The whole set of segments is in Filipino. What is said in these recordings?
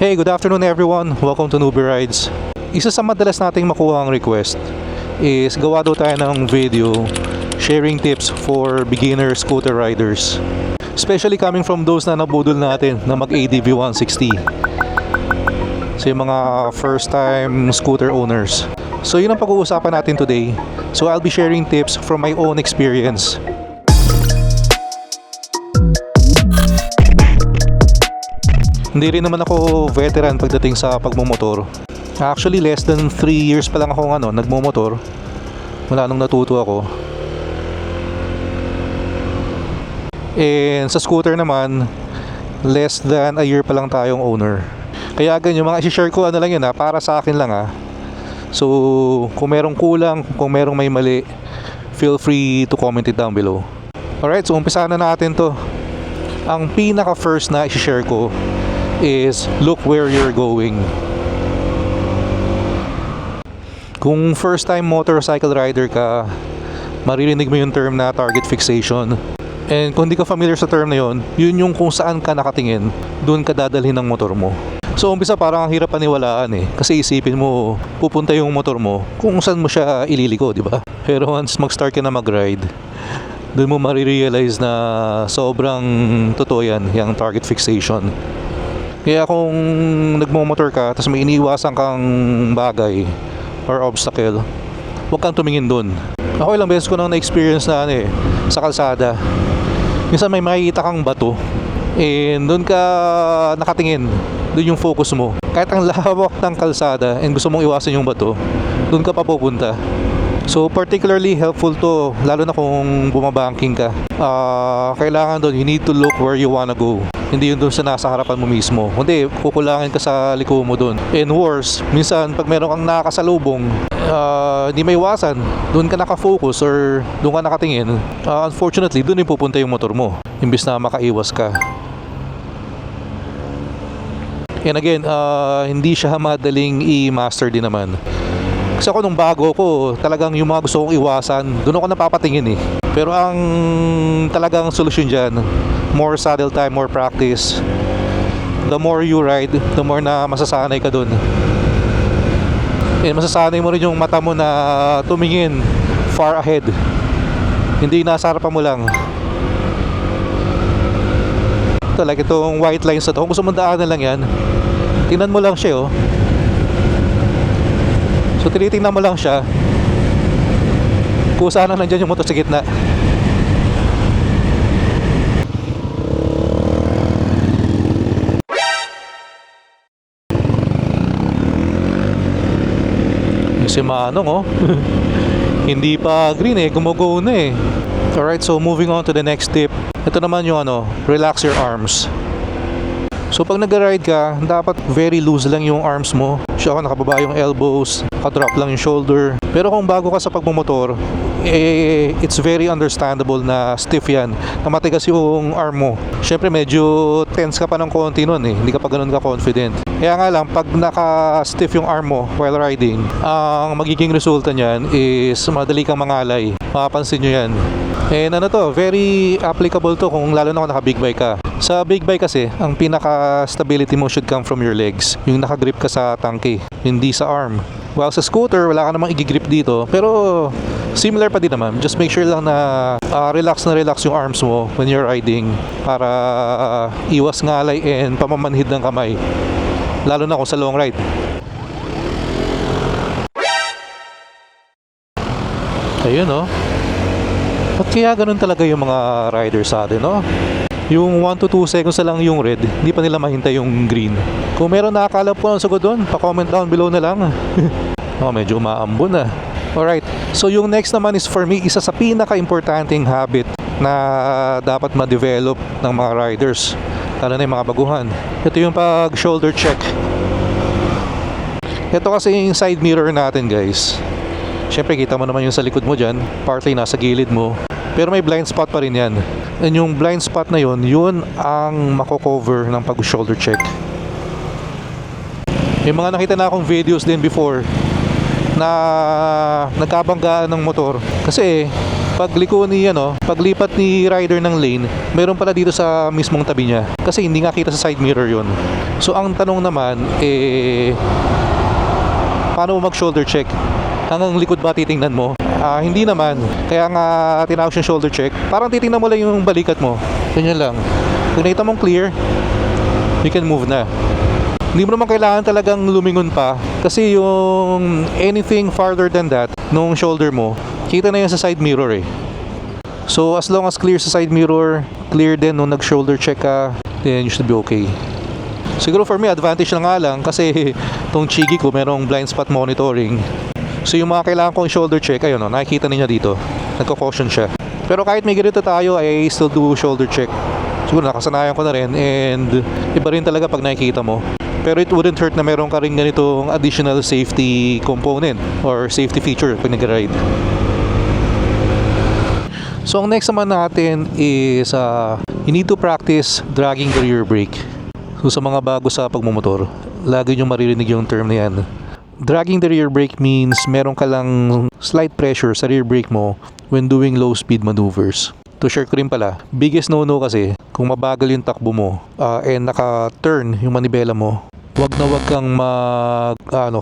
Hey, good afternoon everyone. Welcome to Newbie Rides. Isa sa madalas nating makuha ang request is gawa daw tayo ng video sharing tips for beginner scooter riders. Especially coming from those na nabudol natin na mag-ADV 160. So yung mga first time scooter owners. So yun ang pag-uusapan natin today. So I'll be sharing tips from my own experience. Hindi rin naman ako veteran pagdating sa pagmumotor. Actually, less than 3 years pa lang ako nagmumotor. Mula nung natuto ako. And sa scooter naman, less than a year pa lang tayong owner. Kaya ganyan, yung mga i-share ko lang yun para sa akin lang . So, kung merong kulang, kung merong may mali, feel free to comment it down below. Alright, so umpisa na natin to. Ang pinaka first na i-share ko is look where you're going. Kung first time motorcycle rider ka, maririnig mo yung term na target fixation. And kung hindi ka familiar sa term na yun yung kung saan ka nakatingin, doon ka dadalhin ng motor mo. So umpisa parang ang hirap paniwalaan kasi isipin mo pupunta yung motor mo kung saan mo siya ililiko, di ba? Pero once mag-start ka na mag-ride, doon mo marirealize na sobrang totoo yan, yung target fixation. Kaya kung nagmumotor ka tapos may iniiwasan kang bagay or obstacle, huwag kang tumingin dun. Ako ilang beses ko nang na-experience na sa kalsada. Minsan may makikita kang bato and dun ka nakatingin, dun yung focus mo. Kahit ang lawak ng kalsada and gusto mong iwasan yung bato, dun ka papupunta. So particularly helpful to lalo na kung bumabanking ka. Kailangan doon, you need to look where you wanna go. Hindi yun doon sa nasa harapan mo mismo. Kundi kukulangin ka sa liko mo doon. And worse, minsan pag meron kang nakakasalubong, hindi may iwasan, doon ka nakafocus or doon ka nakatingin. Unfortunately, doon yung pupunta yung motor mo imbis na makaiwas ka. And again, hindi siya madaling i-master din naman. Kasi ako nung bago ko, talagang yung mga gusto kong iwasan, doon ako napapatingin . Pero ang talagang solusyon dyan, more saddle time, more practice. The more you ride, the more na masasanay ka doon. And masasanay mo rin yung mata mo na tumingin far ahead. Hindi nasa harapan mo lang. Ito, like itong white lines na to, kung gusto mong daanan lang yan, tingnan mo lang siya . So tinitingnan mo lang siya kung saan nandiyan yung motor sa gitna. Yung si Manong hindi pa green gumugo na . Alright, so moving on to the next tip. Ito naman yung relax your arms. So pag nag-ride ka, dapat very loose lang yung arms mo. Siya ka nakababa yung elbows, nakadrop lang yung shoulder. Pero kung bago ka sa pagmumotor, it's very understandable na stiff yan, na matigas yung arm mo. Syempre medyo tense ka pa ng konti nun hindi ka pa ganun ka confident. Kaya nga lang, pag naka-stiff yung arm mo while riding, ang magiging resulta niyan is madali kang mangalay. Mapapansin nyo yan. And very applicable to kung lalo na kung naka-big bike ka. Sa big bike kasi, ang pinaka-stability mo should come from your legs. Yung nakagrip ka sa tangke, hindi sa arm. While sa scooter, wala ka namang i-grip dito. Pero similar pa din naman. Just make sure lang na relax yung arms mo when you're riding para iwas ngalay and pamamanhid ng kamay. Lalo na kung sa long ride. Ayun Ba't kaya ganun talaga yung mga riders sa atin Yung 1 to 2 seconds na lang yung red, hindi pa nila mahintay yung green. Kung meron nakakala po ng sagot doon, pa-comment down below na lang. Medyo umaambon na. Alright, so yung next naman is for me, isa sa pinaka-importanting habit na dapat ma-develop ng mga riders, lalo na yung mga baguhan. Ito yung pag-shoulder check. Ito kasi yung side mirror natin, guys. Siyempre kita mo naman yung sa likod mo dyan, partly nasa gilid mo, pero may blind spot pa rin yan. And yung blind spot na yun ang mako-cover ng pag-shoulder check. Yung mga nakita na akong videos din before na nagkabanggaan ng motor kasi paglipat ni rider ng lane, meron pala dito sa mismong tabi niya. Kasi hindi nga kita sa side mirror yun. So ang tanong naman, paano mo mag-shoulder check? Hanggang likod ba titingnan mo? Hindi naman. Kaya nga tinawag siyang shoulder check. Parang titingnan mo lang yung balikat mo. Ganyan lang. Kung nakita mong clear, you can move na. Hindi mo naman kailangan talagang lumingon pa. Kasi yung anything farther than that, nung shoulder mo, kita na yan sa side mirror eh. So as long as clear sa side mirror, clear din nung nag-shoulder check ka, then you should be okay. Siguro for me, advantage na nga lang kasi tong Chigi ko merong blind spot monitoring. So yung mga kailangan kong shoulder check, ayun nakikita niyo dito, nagko-caution siya. Pero kahit may ganito tayo, I still do shoulder check. Siguro nakasanayan ko na rin, and iba rin talaga pag nakikita mo. Pero it wouldn't hurt na meron ka rin ganitong additional safety component or safety feature pag nag-ride. So ang next naman natin is you need to practice dragging the rear brake. So sa mga bago sa pagmumotor, lagi nyo maririnig yung term na yan. Dragging the rear brake means meron ka lang slight pressure sa rear brake mo when doing low speed maneuvers. To share ko rin pala, biggest no-no kasi kung mabagal yung takbo mo and naka-turn yung manibela mo, wag kang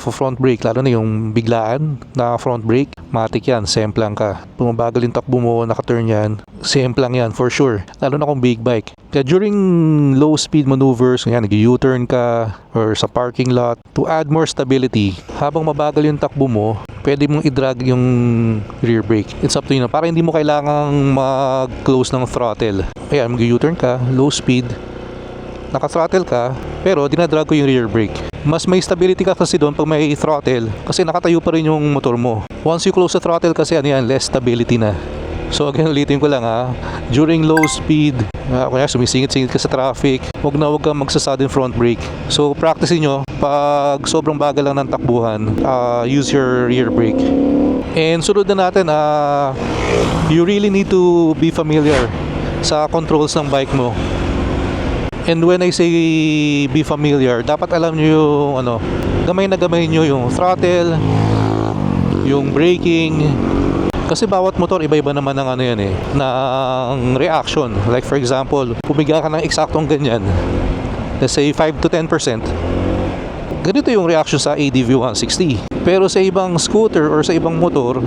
front brake, lalo na yung biglaan na front brake, matik yan, semplang ka. Kung mabagal yung takbo mo, naka-turn yan, semplang yan for sure, lalo na kung big bike. Kaya during low speed maneuvers, nag-U-turn ka or sa parking lot, to add more stability, habang mabagal yung takbo mo, pwede mong i-drag yung rear brake. It's up to you na, para hindi mo kailangang mag-close ng throttle. Ayan, mag-U-turn ka, low speed, naka-throttle ka, pero dinadrag ko yung rear brake. Mas may stability ka kasi doon pag may throttle, kasi nakatayo pa rin yung motor mo. Once you close the throttle kasi less stability na. So again, ulitin ko lang during low speed, kaya sumisingit-singit ka sa traffic, wag kang magsa-sudden front brake. So practicein nyo, pag sobrang bagal lang ng takbuhan, use your rear brake. And sunod na natin, you really need to be familiar sa controls ng bike mo. And when I say be familiar, dapat alam nyo yung gamay na gamay nyo yung throttle, yung braking. Kasi bawat motor iba-iba naman ng ng reaction. Like for example, pumiga ka ng eksaktong ganyan, let's say 5 to 10%, ganito yung reaction sa ADV 160. Pero sa ibang scooter or sa ibang motor,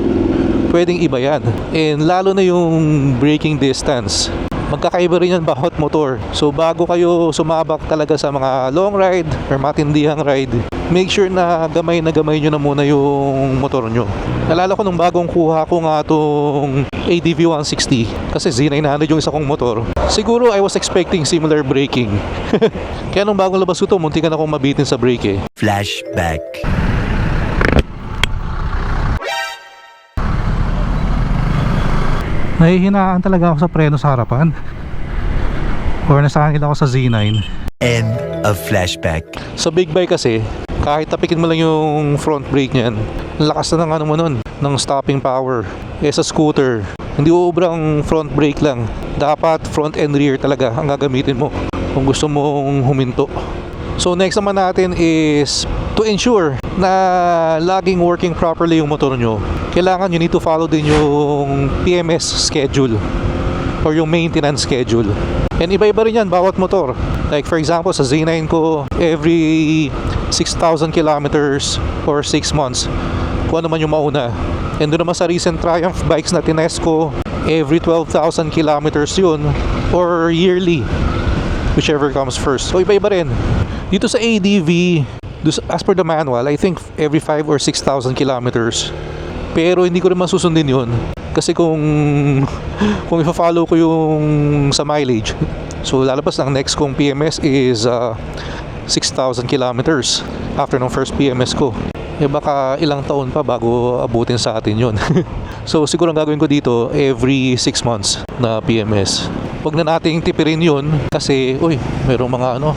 pwedeng iba yan. And lalo na yung braking distance, magkakaiba rin yan bawat motor. So bago kayo sumabak talaga sa mga long ride or matindihang ride, make sure na gamay nyo na muna yung motor nyo. Nalala ko nung bagong kuha ko nga itong ADV 160, kasi Z900 yung isa kong motor. Siguro I was expecting similar braking. Kaya nung bagong labas ko ito, munti ka na akong mabitin sa brake eh. Flashback. Nahihinaan talaga ako sa preno sa harapan, or nasanil ako sa Z9. End of flashback. Sa big bike kasi, kahit tapikin mo lang yung front brake niyan, lakas na ng ng stopping power. Sa scooter, hindi uobrang front brake lang, dapat front and rear talaga ang gagamitin mo kung gusto mong huminto. So next naman natin is to ensure na laging working properly yung motor nyo. Kailangan you need to follow din yung PMS schedule or yung maintenance schedule. And iba-iba rin yan bawat motor. Like for example, sa Z9 ko, every 6,000 kilometers or 6 months, kung ano man yung mauna. And doon naman sa recent Triumph bikes na tinest ko, every 12,000 kilometers yun, or yearly, whichever comes first. So iba-iba rin. Dito sa ADV, as per the manual, I think every 5 or 6,000 kilometers. Pero hindi ko rin masusundin yun. Kasi kung i-follow ko yung sa mileage, so lalabas ng next kong PMS is 6,000 kilometers after ng first PMS ko. Baka ilang taon pa bago abutin sa atin yun. So siguro ang gagawin ko dito, every 6 months na PMS. Huwag na nating tipirin yun kasi, mayroong mga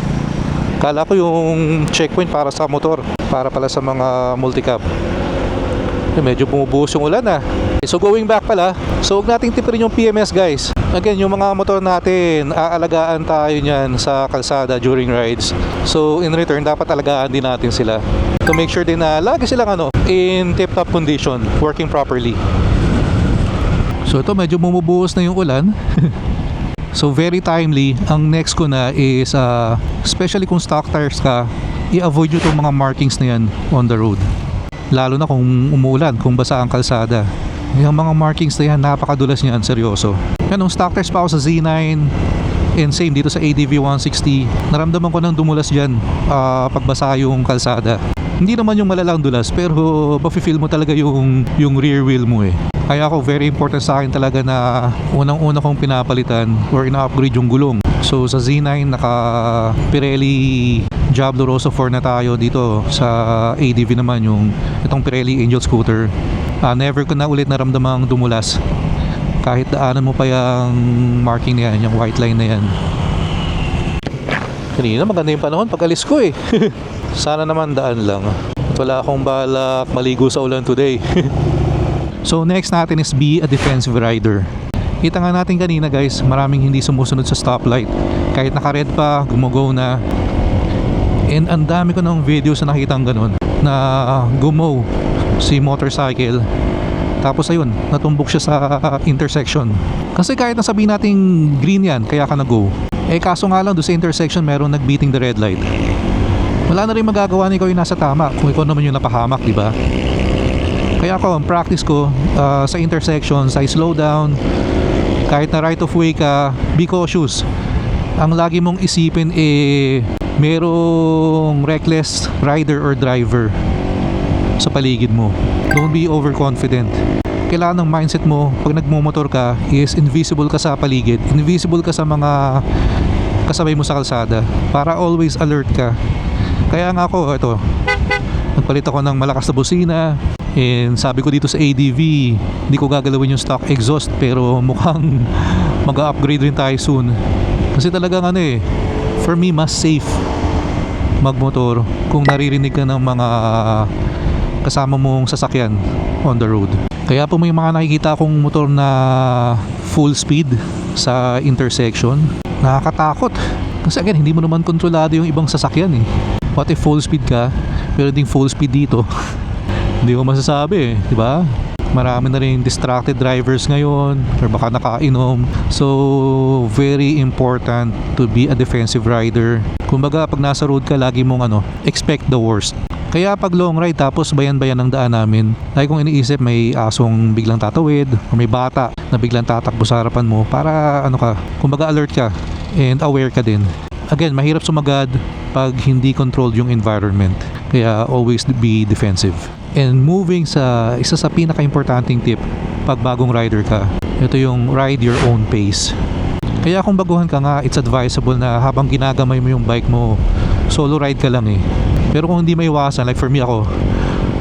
kala ko yung checkpoint para sa motor, para pala sa mga multicab. Medyo bumubuhos yung ulan So going back pala, so huwag nating tipirin yung PMS guys. Again, yung mga motor natin, aalagaan tayo niyan sa kalsada during rides. So in return, dapat alagaan din natin sila to make sure din na lagi silang in tip-top condition, working properly. So ito medyo bumubuhos na yung ulan. So very timely. Ang next ko na is especially kung stock tires ka, i-avoid nyo itong mga markings na yan on the road. Lalo na kung umuulan, kung basa ang kalsada. Yung mga markings na yan, napakadulas niyan, seryoso. Yan, nung stock tires pa ako sa Z9 and same dito sa ADV 160, naramdaman ko ng dumulas dyan pagbasa yung kalsada. Hindi naman yung malalang dulas, pero mafe-feel mo talaga yung rear wheel mo eh. Kaya ako, very important sa akin talaga na unang-una kong pinapalitan or ina-upgrade yung gulong. So sa Z9 naka Pirelli Diablo Rosso 4 na tayo dito. Sa ADV naman yung itong Pirelli Angel Scooter. Never ko na ulit naramdamang dumulas. Kahit daanan mo pa yung marking na yan, yung white line na yan. Kanina maganda yung panahon pag alis ko eh. Sana naman daan lang. At wala akong balak maligo sa ulan today. So next natin is be a defensive rider. Kita nga natin kanina guys, maraming hindi sumusunod sa stoplight. Kahit naka-red pa, gumo-go na. And ang dami ko ng videos na nakitang ganun, na gumo si motorcycle. Tapos ayun, natumbok siya sa intersection. Kasi kahit nasabihin natin green yan, kaya ka na-go. Eh kaso nga lang doon sa intersection meron nag-beating the red light. Wala na rin magagawa ni ikaw yung nasa tama kung ikaw naman yung napahamak, di ba? Kaya ako, ang practice ko sa intersections, I slow down. Kahit na right of way ka, be cautious. Ang lagi mong isipin merong reckless rider or driver sa paligid mo. Don't be overconfident. Kailangan ng mindset mo pag nagmumotor ka is invisible ka sa paligid, invisible ka sa mga kasabay mo sa kalsada para always alert ka. Kaya nga ako, ito, nagpalit ako ng malakas na busina. And sabi ko dito sa ADV, hindi ko gagalawin yung stock exhaust, pero mukhang mag-upgrade rin tayo soon. Kasi talagang for me, mas safe magmotor kung naririnig ka ng mga kasama mong sasakyan on the road. Kaya po may mga nakikita akong motor na full speed sa intersection, nakakatakot. Kasi again, hindi mo naman kontrolado yung ibang sasakyan eh. What if full speed ka, pero ding full speed dito? Hindi ko masasabi, di ba? Marami na rin distracted drivers ngayon or baka nakainom. So, very important to be a defensive rider. Kumbaga, pag nasa road ka, lagi mong expect the worst. Kaya pag long ride tapos bayan-bayan ng daan namin, lagi kong iniisip may asong biglang tatawid o may bata na biglang tatakbo sa harapan mo para kumbaga alert ka and aware ka din. Again, mahirap sumagad pag hindi controlled yung environment. Kaya always be defensive. And moving sa isa sa pinaka-importanting tip pag bagong rider ka, ito yung ride your own pace. Kaya kung baguhan ka nga, it's advisable na habang ginagamay mo yung bike mo, solo ride ka lang eh. Pero kung hindi maiwasan, like for me ako,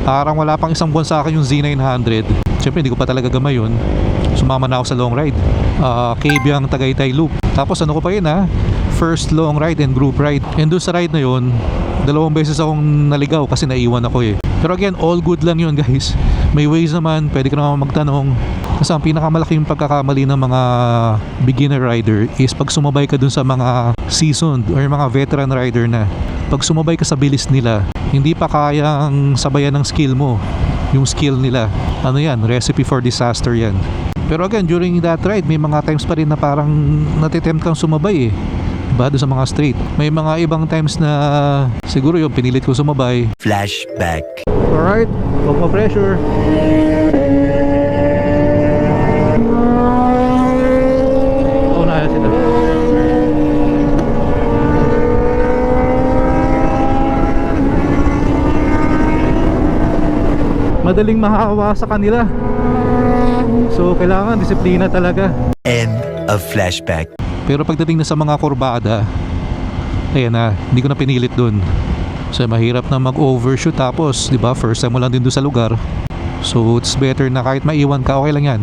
parang wala pang isang buwan sa akin yung Z900. Siyempre hindi ko pa talaga gamay yun. Sumama na ako sa long ride. Kabyang Tagaytay Loop. Tapos ano ko pa yun first long ride and group ride. And doon sa ride na yun, 2 beses akong naligaw kasi naiwan ako eh. Pero again, all good lang yun guys. May ways naman, pwede ka naman magtanong. Kasi ang pinakamalaking pagkakamali ng mga beginner rider is pag sumabay ka dun sa mga seasoned or mga veteran rider na. Pag sumabay ka sa bilis nila, hindi pa kayang sabayan ng skill mo. Yung skill nila. Recipe for disaster yan. Pero again, during that ride, may mga times pa rin na parang natitempt kang sumabay eh. Diba? Doon sa mga straight. May mga ibang times na siguro yung pinilit ko sumabay. Flashback. Alright, huwag mo pressure. Na sila. Madaling mahawa sa kanila. So kailangan disiplina talaga. End of flashback. Pero pagdating na sa mga kurbada, ayan na, hindi ko na pinilit dun. So mahirap na mag-overshoot tapos, di ba, first time mo lang din doon sa lugar. So it's better na kahit maiwan ka, okay lang yan.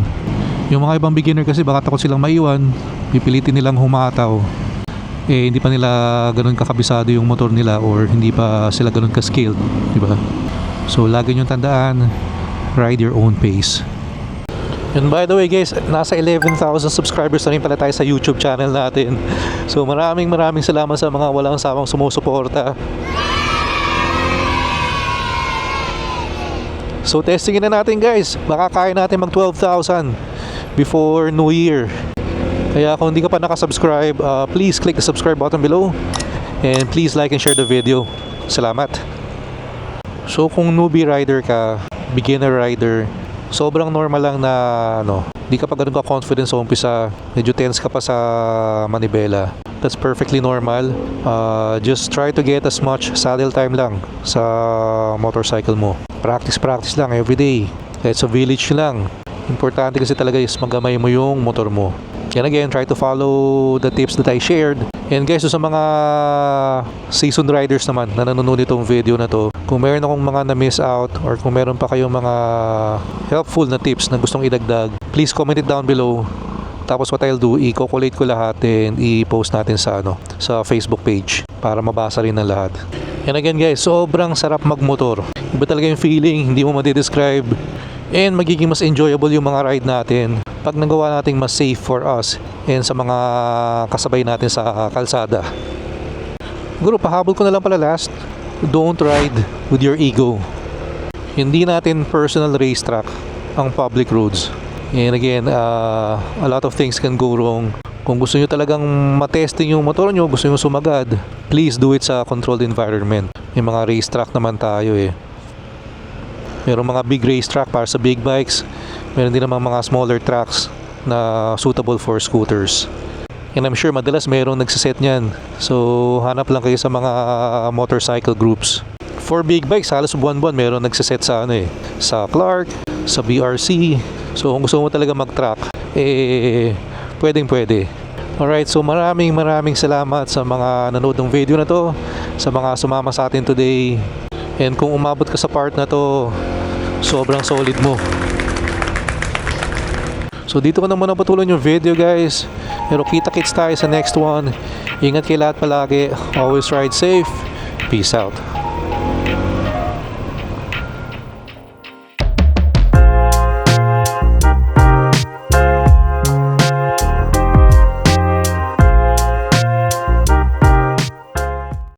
Yung mga ibang beginner kasi baka takot silang maiwan, pipilitin nilang humataw. Hindi pa nila ganun kakabisado yung motor nila or hindi pa sila ganun ka-skilled, di ba? So lagi nyo tandaan, ride your own pace. And by the way guys, nasa 11,000 subscribers na rin pala tayo sa YouTube channel natin. So maraming salamat sa mga walang sawang sumusuporta. So testingin na natin guys, baka kaya natin mag 12,000. before New Year. Kaya kung hindi ka pa nakasubscribe, please click the subscribe button below. And please like and share the video. Salamat. So kung newbie rider ka, beginner rider, sobrang normal lang na di ka pa ganun ka-confident sa umpisa. Medyo tense ka pa sa manibela. That's perfectly normal. Just try to get as much saddle time lang sa motorcycle mo. Practice lang everyday. Kahit sa village lang. Importante kasi talaga is magamay mo yung motor mo. And again, try to follow the tips that I shared. And guys, so sa mga seasoned riders naman na nanonood itong video na to, kung meron akong mga na-miss out or kung meron pa kayong mga helpful na tips na gustong idagdag, please comment it down below. Tapos what I'll do, i-collate ko lahat and i-post natin sa sa Facebook page para mabasa rin ng lahat. And again guys, sobrang sarap magmotor. Iba talaga yung feeling, hindi mo ma-describe. And magiging mas enjoyable yung mga ride natin pag nagawa nating mas safe for us and sa mga kasabay natin sa kalsada. Siguro pahabol ko na lang pala last, don't ride with your ego. Hindi natin personal racetrack ang public roads. And again, a lot of things can go wrong. Kung gusto nyo talagang matesting yung motor nyo, gusto nyo sumagad, please do it sa controlled environment. May mga racetrack naman tayo eh. Meron mga big racetrack para sa big bikes. Meron din naman mga smaller tracks na suitable for scooters. And I'm sure madalas merong nagsiset niyan. So hanap lang kayo sa mga motorcycle groups. For big bikes, halos buwan-buwan meron nagsiset sa sa Clark, sa BRC. So kung gusto mo talaga mag-track, pwedeng-pwede. Alright, so maraming salamat sa mga nanood ng video na to, sa mga sumama sa atin today. And kung umabot ka sa part na to, sobrang solid mo. So dito ko na muna patuloy yung video guys. Pero kita-kits tayo sa next one. Ingat kayo lahat palagi. Always ride safe. Peace out.